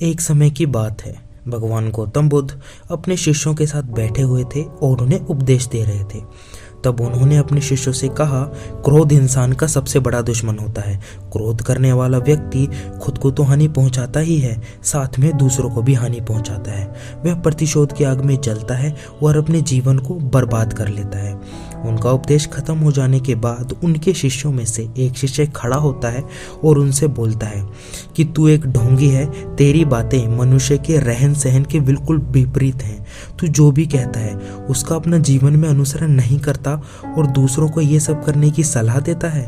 एक समय की बात है। भगवान गौतम बुद्ध अपने शिष्यों के साथ बैठे हुए थे और उन्हें उपदेश दे रहे थे। तब उन्होंने अपने शिष्यों से कहा, क्रोध इंसान का सबसे बड़ा दुश्मन होता है। क्रोध करने वाला व्यक्ति खुद को तो हानि पहुंचाता ही है, साथ में दूसरों को भी हानि पहुंचाता है। वह प्रतिशोध की आग में जलता है और अपने जीवन को बर्बाद कर लेता है। उनका उपदेश खत्म हो जाने के बाद उनके शिष्यों में से एक शिष्य खड़ा होता है और उनसे बोलता है कि तू एक ढोंगी है, तेरी बातें मनुष्य के रहन सहन के बिल्कुल विपरीत हैं। तू जो भी कहता है उसका अपना जीवन में अनुसरण नहीं करता और दूसरों को ये सब करने की सलाह देता है।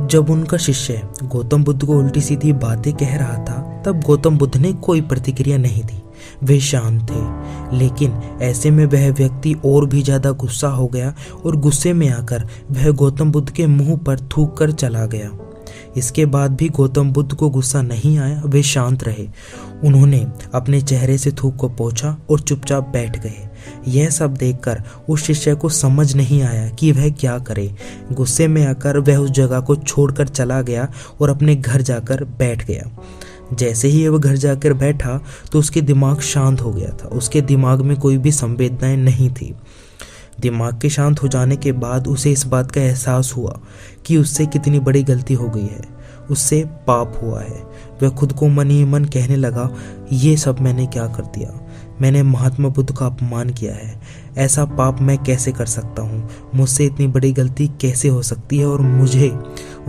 जब उनका शिष्य गौतम बुद्ध को उल्टी सीधी बातें कह रहा था, तब गौतम बुद्ध ने कोई प्रतिक्रिया नहीं दी। वे शांत थे, लेकिन ऐसे में वह व्यक्ति और भी ज्यादा गुस्सा हो गया और गुस्से में आकर वह गौतम बुद्ध के मुंह पर थूक कर चला गया। इसके बाद भी गौतम बुद्ध को गुस्सा नहीं आया, वे शांत रहे। उन्होंने अपने चेहरे से थूक को पोंछा और चुपचाप बैठ गए। यह सब देखकर उस शिष्य को समझ नहीं आया कि वह क्या करे। गुस्से में आकर वह उस जगह को छोड़कर चला गया और अपने घर जाकर बैठ गया। जैसे ही वह घर जाकर बैठा तो उसके दिमाग शांत हो गया था। उसके दिमाग में कोई भी संवेदनाएं नहीं थी। दिमाग के शांत हो जाने के बाद उसे इस बात का एहसास हुआ कि उससे कितनी बड़ी गलती हो गई है, उससे पाप हुआ है। वह खुद को मन ही मन कहने लगा, ये सब मैंने क्या कर दिया, मैंने महात्मा बुद्ध का अपमान किया है। ऐसा पाप मैं कैसे कर सकता हूँ, मुझसे इतनी बड़ी गलती कैसे हो सकती है और मुझे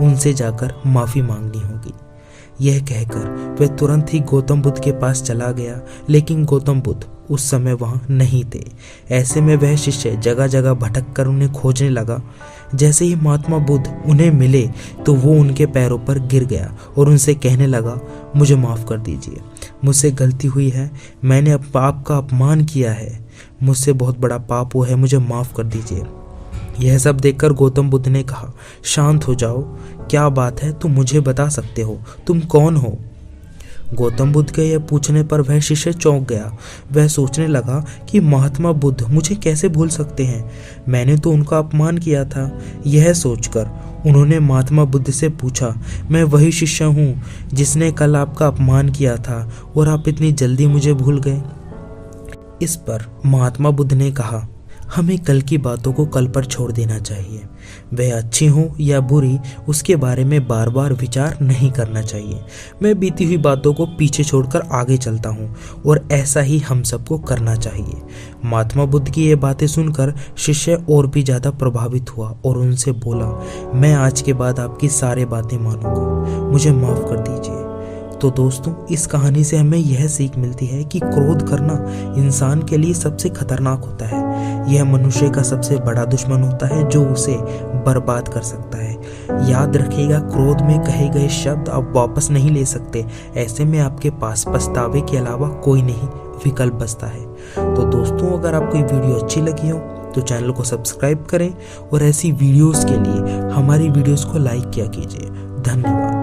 उनसे जाकर माफ़ी मांगनी होगी। यह कहकर वह तुरंत ही गौतम बुद्ध के पास चला गया, लेकिन गौतम बुद्ध उस समय वहां नहीं थे। ऐसे में वह शिष्य जगह जगह भटक कर उन्हें खोजने लगा। जैसे ही महात्मा बुद्ध उन्हें मिले तो वो उनके पैरों पर गिर गया और उनसे कहने लगा, मुझे माफ़ कर दीजिए, मुझसे गलती हुई है, मैंने आपका अपमान किया है, मुझसे बहुत बड़ा पाप हुआ है, मुझे माफ़ कर दीजिए। यह सब देखकर गौतम बुद्ध ने कहा, शांत हो जाओ, क्या बात है, तुम मुझे बता सकते हो, तुम कौन हो? गौतम बुद्ध के यह पूछने पर वह शिष्य चौंक गया। वह सोचने लगा कि महात्मा बुद्ध मुझे कैसे भूल सकते हैं, मैंने तो उनका अपमान किया था। यह सोचकर उन्होंने महात्मा बुद्ध से पूछा, मैं वही शिष्य हूँ जिसने कल आपका अपमान किया था और आप इतनी जल्दी मुझे भूल गए? इस पर महात्मा बुद्ध ने कहा, हमें कल की बातों को कल पर छोड़ देना चाहिए। वह अच्छी हो या बुरी, उसके बारे में बार बार विचार नहीं करना चाहिए। मैं बीती हुई बातों को पीछे छोड़कर आगे चलता हूँ और ऐसा ही हम सबको करना चाहिए। महात्मा बुद्ध की ये बातें सुनकर शिष्य और भी ज़्यादा प्रभावित हुआ और उनसे बोला, मैं आज के बाद आपकी सारी बातें मानूंगा, मुझे माफ़ कर दीजिए। तो दोस्तों, इस कहानी से हमें यह सीख मिलती है कि क्रोध करना इंसान के लिए सबसे खतरनाक होता है। यह मनुष्य का सबसे बड़ा दुश्मन होता है जो उसे बर्बाद कर सकता है। याद रखिएगा, क्रोध में कहे गए शब्द आप वापस नहीं ले सकते। ऐसे में आपके पास पछतावे के अलावा कोई नहीं विकल्प बचता है। तो दोस्तों, अगर आपको ये वीडियो अच्छी लगी हो तो चैनल को सब्सक्राइब करें और ऐसी वीडियोस के लिए हमारी वीडियोस को लाइक किया कीजिए। धन्यवाद।